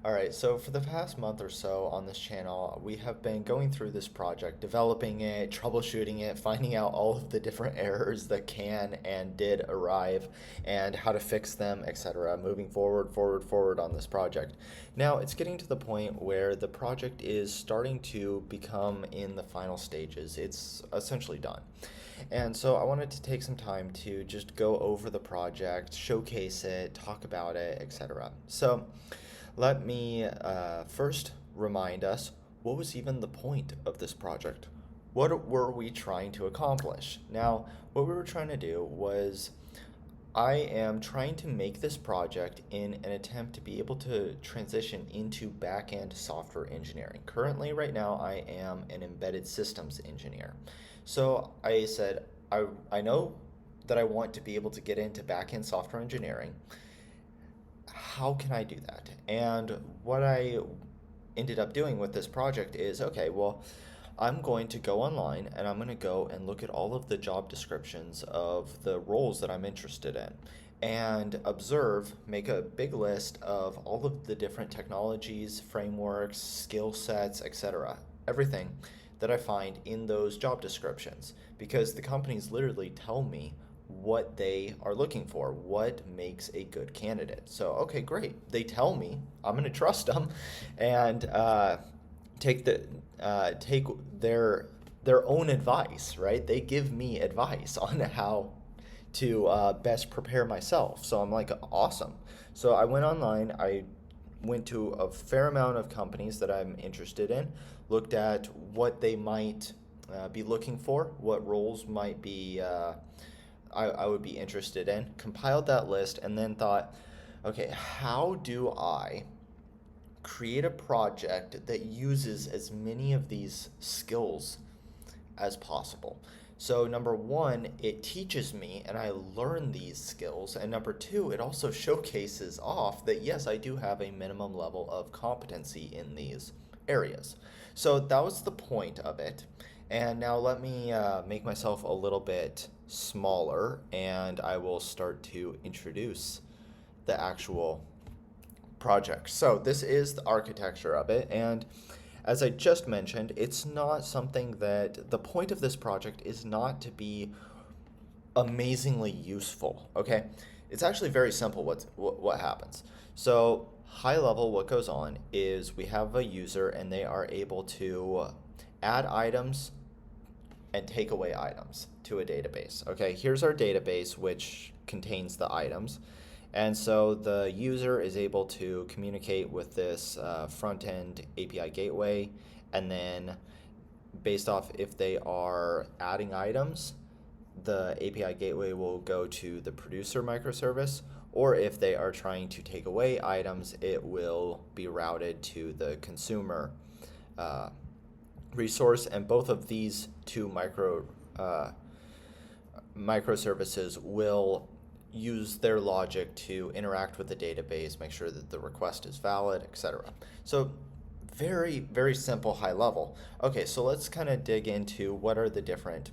All right, so for the past month or so on this channel, we have been going through this project, developing it, troubleshooting it, finding out all of the different errors that can and did arrive, and how to fix them, etc. Moving forward on this project. Now, it's getting to the point where the project is starting to become in the final stages. It's essentially done. And so I wanted to take some time to just go over the project, showcase it, talk about it, etc. So let me first remind us what was even the point of this project? What were we trying to accomplish? Now, what we were trying to do was I am trying to make this project in an attempt to be able to transition into back-end software engineering. Currently, right now, I am an embedded systems engineer. So I said, I know that I want to be able to get into back-end software engineering. How can I do that? And what I ended up doing with this project is okay, well, I'm going to go online and I'm going to go and look at all of the job descriptions of the roles that I'm interested in and observe, make a big list of all of the different technologies, frameworks, skill sets, etc. Everything that I find in those job descriptions because the companies literally tell me what they are looking for, what makes a good candidate. So, okay, great. They tell me, I'm going to trust them, and take the take their own advice. Right? They give me advice on how to best prepare myself. So I'm like, awesome. So I went online. I went to a fair amount of companies that I'm interested in, looked at what they might be looking for, what roles might be I would be interested in, compiled that list, and then thought, okay, how do I create a project that uses as many of these skills as possible? So, number one, it teaches me and I learn these skills. And number two, it also showcases off that yes, I do have a minimum level of competency in these areas. So, that was the point of it. And now let me make myself a little bit smaller and I will start to introduce the actual project. So this is the architecture of it, and as I just mentioned, it's not something that the point of this project is not to be amazingly useful, okay? It's actually very simple what happens. So high level, what goes on is we have a user and they are able to add items and take away items to a database. Okay, here's our database which contains the items. And so the user is able to communicate with this front end API gateway, and then based off if they are adding items, the API gateway will go to the producer microservice, or if they are trying to take away items, it will be routed to the consumer uh, resource, and both of these two microservices will use their logic to interact with the database, make sure that the request is valid, etc. So very, very simple high level. Okay, so let's kind of dig into what are the different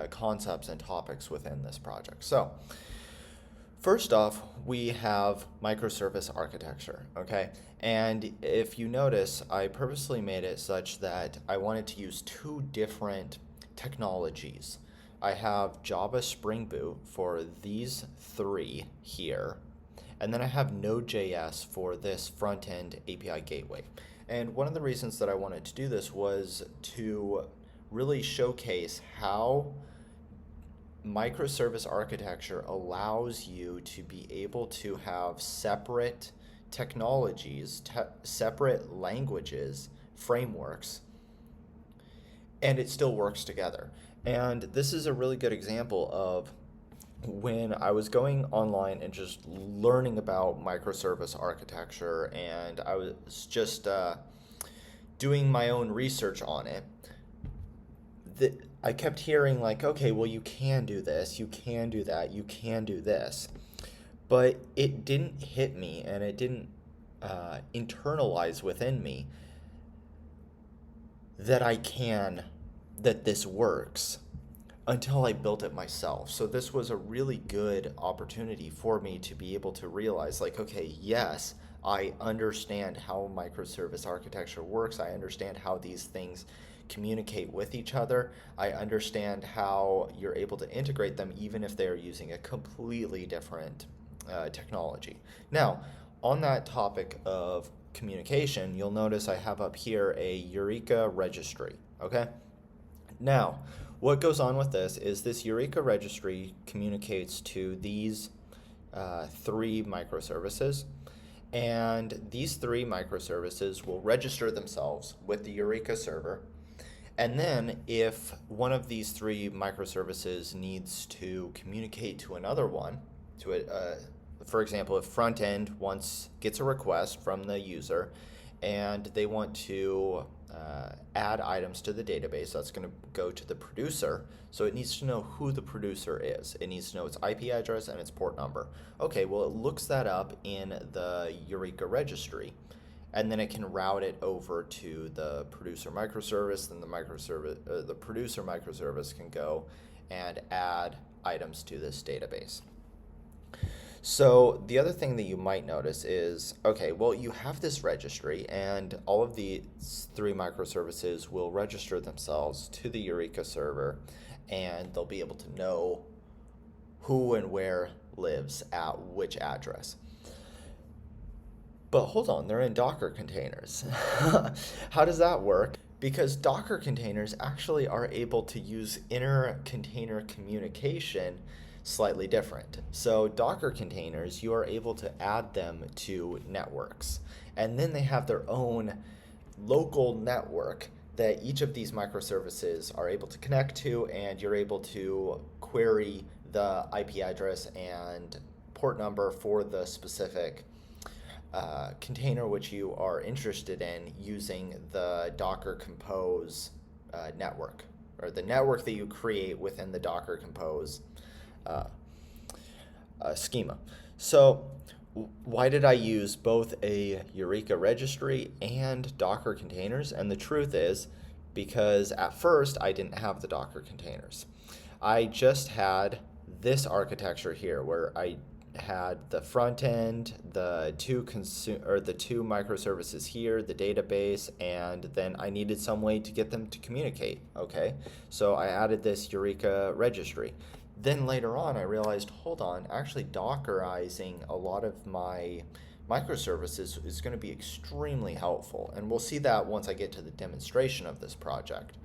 concepts and topics within this project. So first off, we have microservice architecture, okay? And if you notice, I purposely made it such that I wanted to use two different technologies. I have Java Spring Boot for these three here, and then I have Node.js for this front-end API gateway. And one of the reasons that I wanted to do this was to really showcase how microservice architecture allows you to be able to have separate technologies, separate languages, frameworks, and it still works together. And this is a really good example of when I was going online and just learning about microservice architecture, and I was just doing my own research on it. I kept hearing like, okay, well, you can do this, you can do that, you can do this, but it didn't hit me and it didn't internalize within me that that this works until I built it myself. So this was a really good opportunity for me to be able to realize like, okay, yes, I understand how microservice architecture works. I understand how these things communicate with each other. I understand how you're able to integrate them even if they're using a completely different technology. Now, on that topic of communication, you'll notice I have up here a Eureka registry, okay? Now, what goes on with this Eureka registry communicates to these three microservices, and these three microservices will register themselves with the Eureka server. And then if one of these three microservices needs to communicate to another one, for example, if front end gets a request from the user and they want to add items to the database, that's going to go to the producer. So it needs to know who the producer is. It needs to know its IP address and its port number. Okay, well, it looks that up in the Eureka registry, and then it can route it over to the producer microservice. Then the producer microservice can go and add items to this database. So the other thing that you might notice is, okay, well, you have this registry, and all of these three microservices will register themselves to the Eureka server, and they'll be able to know who and where lives at which address. But hold on, they're in Docker containers. How does that work? Because Docker containers actually are able to use inter-container communication slightly different. So Docker containers, you are able to add them to networks, and then they have their own local network that each of these microservices are able to connect to, and you're able to query the IP address and port number for the specific container which you are interested in using the Docker Compose network, or the network that you create within the Docker Compose schema. So why did I use both a Eureka registry and Docker containers? And the truth is because at first I didn't have the Docker containers. I just had this architecture here where I had the front end, the two microservices here, the database, and then I needed some way to get them to communicate. Okay, so I added this Eureka registry. Then later on, I realized, hold on, actually Dockerizing a lot of my microservices is going to be extremely helpful, and we'll see that once I get to the demonstration of this project.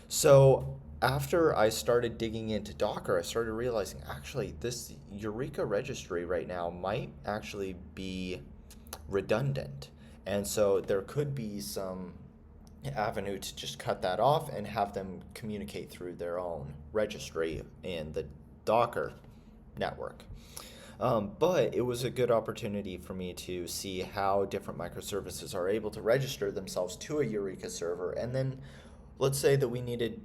So after I started digging into Docker, I started realizing actually this Eureka registry right now might actually be redundant. And so there could be some avenue to just cut that off and have them communicate through their own registry in the Docker network. But it was a good opportunity for me to see how different microservices are able to register themselves to a Eureka server, and then let's say that we needed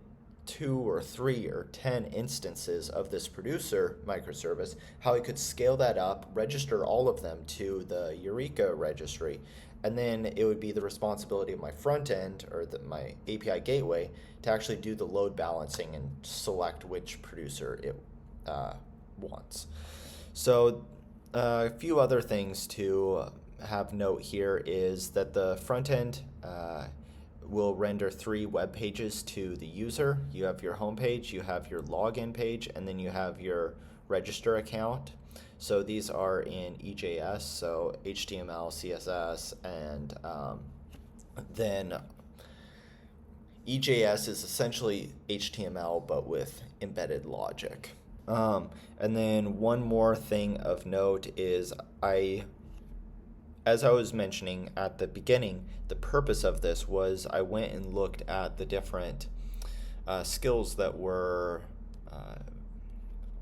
2 or 3 or 10 instances of this producer microservice, how I could scale that up, register all of them to the Eureka registry, and then it would be the responsibility of my front end, or my API gateway, to actually do the load balancing and select which producer it wants. So a few other things to have note here is that the front end will render 3 web pages to the user. You have your home page, you have your login page, and then you have your register account. So these are in EJS, so HTML, CSS, and then EJS is essentially HTML but with embedded logic. And then one more thing of note is as I was mentioning at the beginning, the purpose of this was I went and looked at the different skills that were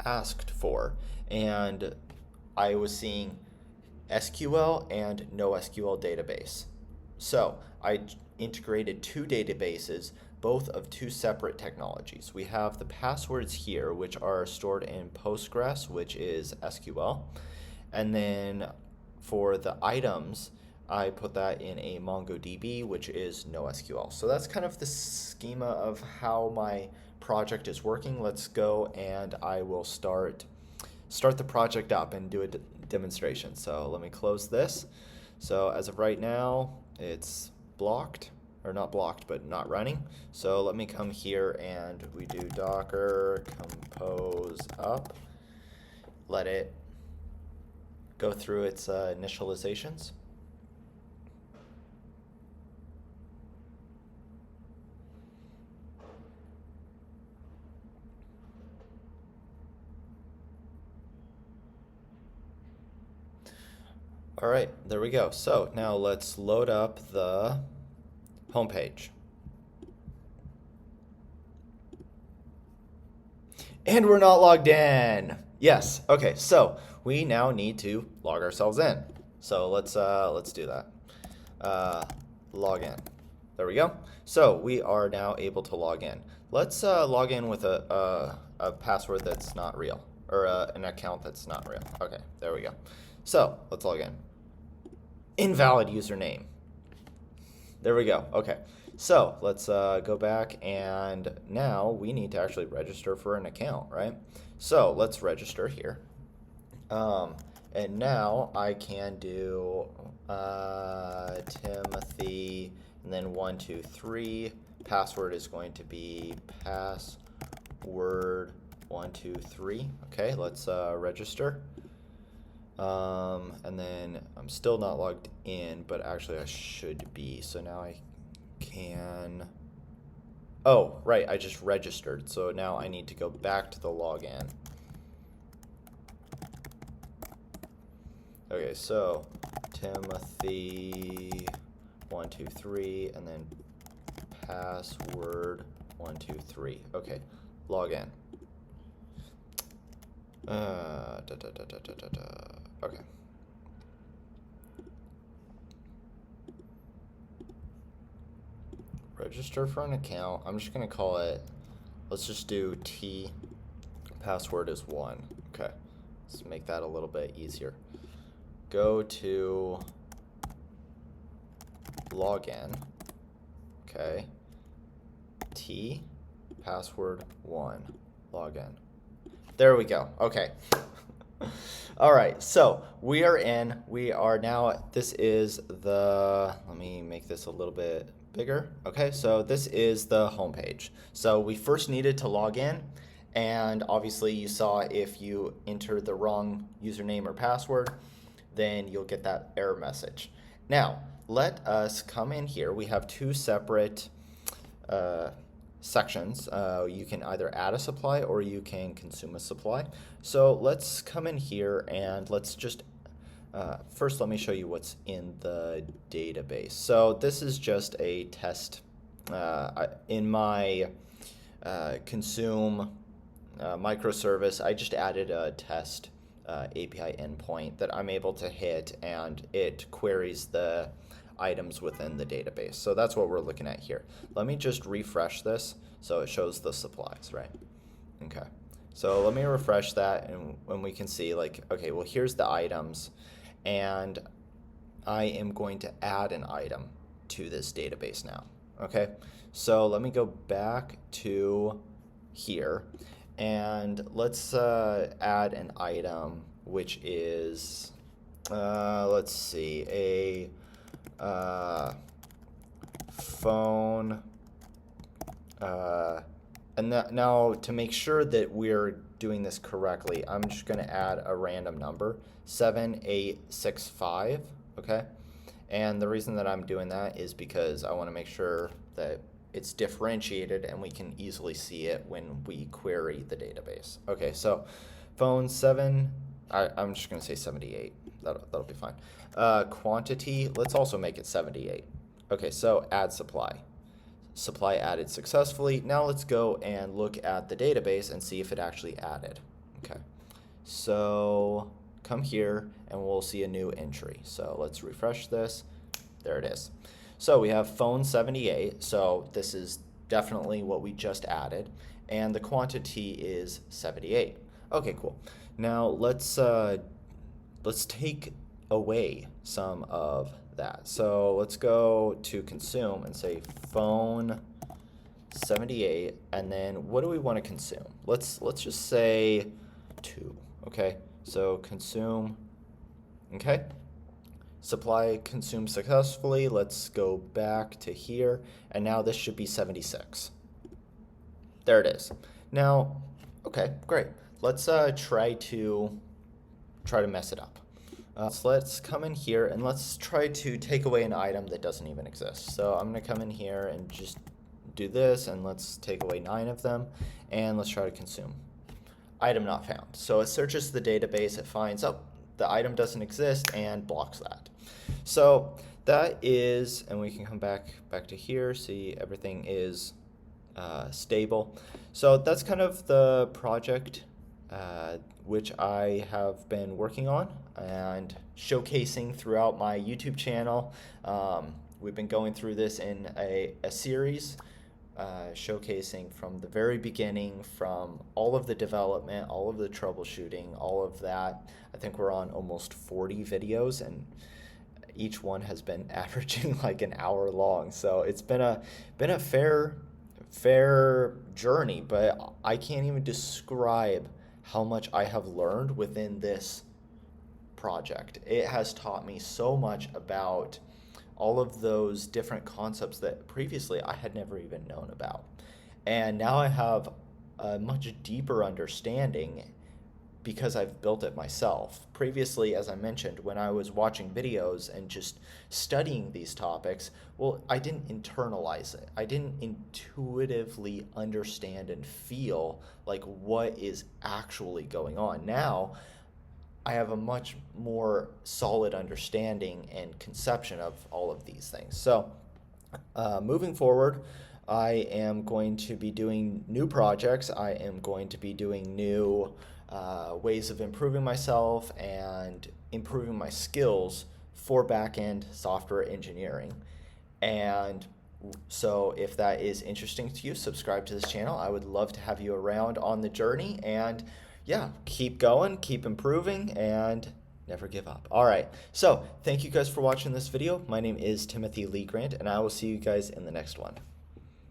asked for, and I was seeing SQL and NoSQL database. So I integrated 2 databases, both of 2 separate technologies. We have the passwords here, which are stored in Postgres, which is SQL, and then for the items, I put that in a MongoDB, which is NoSQL. So that's kind of the schema of how my project is working. Let's go and I will start the project up and do a demonstration. So let me close this. So as of right now, it's blocked, or not blocked, but not running. So let me come here and we do docker compose up, let it go through its initializations. All right, there we go. So now let's load up the homepage. And we're not logged in. Yes. Okay. So we now need to log ourselves in. So let's do that. Log in. There we go. So we are now able to log in. Let's log in with a password that's not real, or an account that's not real. Okay. There we go. So let's log in. Invalid username. There we go. Okay. So let's go back, and now we need to actually register for an account, right? So let's register here. And now I can do Timothy, and then 1, 2, 3. Password is going to be password 1, 2, 3. Okay, let's register. And then I'm still not logged in, but actually I should be. So now I can. Oh, right, I just registered. So now I need to go back to the login. Okay, so Timothy 1, 2, 3, and then password 1, 2, 3. Okay, log in. Okay. Register for an account. I'm just gonna call it, let's just do T, password is 1. Okay, let's make that a little bit easier. Go to login. Okay, T, password 1, login. There we go. Okay. All right, so we are in. We are now, this is the, let me make this a little bit bigger. Okay, so this is the home page. So we first needed to log in, and obviously you saw if you enter the wrong username or password, then you'll get that error message. Now, let us come in here. We have two separate sections. You can either add a supply or you can consume a supply. So let's come in here and let's just first let me show you what's in the database. So this is just a test. In my consume microservice, I just added a test API endpoint that I'm able to hit, and it queries the items within the database. So that's what we're looking at here. Let me just refresh this so it shows the supplies, right? Okay. So let me refresh that, and when we can see, like, okay, well, here's the items, and I am going to add an item to this database now. Okay. So let me go back to here, and let's add an item, which is, let's see, a phone, and now to make sure that we're doing this correctly, I'm just going to add a random number, 7865, okay? And the reason that I'm doing that is because I want to make sure that it's differentiated and we can easily see it when we query the database. Okay, so phone 7, I'm just going to say 78. That'll be fine. Quantity, let's also make it 78. Okay, so add supply. Supply added successfully. Now let's go and look at the database and see if it actually added. Okay, so come here and we'll see a new entry. So let's refresh this. There it is. So we have phone 78. So this is definitely what we just added. And the quantity is 78. Okay, cool. Now let's take away some of that. So let's go to consume and say phone 78, and then what do we want to consume? Let's just say 2. Okay, so consume. Okay, Supply consumed successfully. Let's go back to here, and now this should be 76. There it is. Now, okay, great. Let's try to mess it up. So let's come in here and let's try to take away an item that doesn't even exist. So I'm going to come in here and just do this, and let's take away 9 of them, and let's try to consume. Item not found. So it searches the database, it finds, oh, the item doesn't exist, and blocks that. So that is, and we can come back to here, see everything is stable. So that's kind of the project which I have been working on and showcasing throughout my YouTube channel. We've been going through this in a series, showcasing from the very beginning, from all of the development, all of the troubleshooting, all of that. I think we're on almost 40 videos, and each one has been averaging like an hour long. So it's been a fair journey, but I can't even describe how much I have learned within this project. It has taught me so much about all of those different concepts that previously I had never even known about. And now I have a much deeper understanding because I've built it myself. Previously, as I mentioned, when I was watching videos and just studying these topics, well, I didn't internalize it. I didn't intuitively understand and feel like what is actually going on. Now, I have a much more solid understanding and conception of all of these things. So, moving forward, I am going to be doing new projects. I am going to be doing new ways of improving myself and improving my skills for back-end software engineering. And so if that is interesting to you, subscribe to this channel. I would love to have you around on the journey, and yeah, keep going, keep improving, and never give up. All right, so thank you guys for watching this video. My name is Timothy Lee Grant, and I will see you guys in the next one.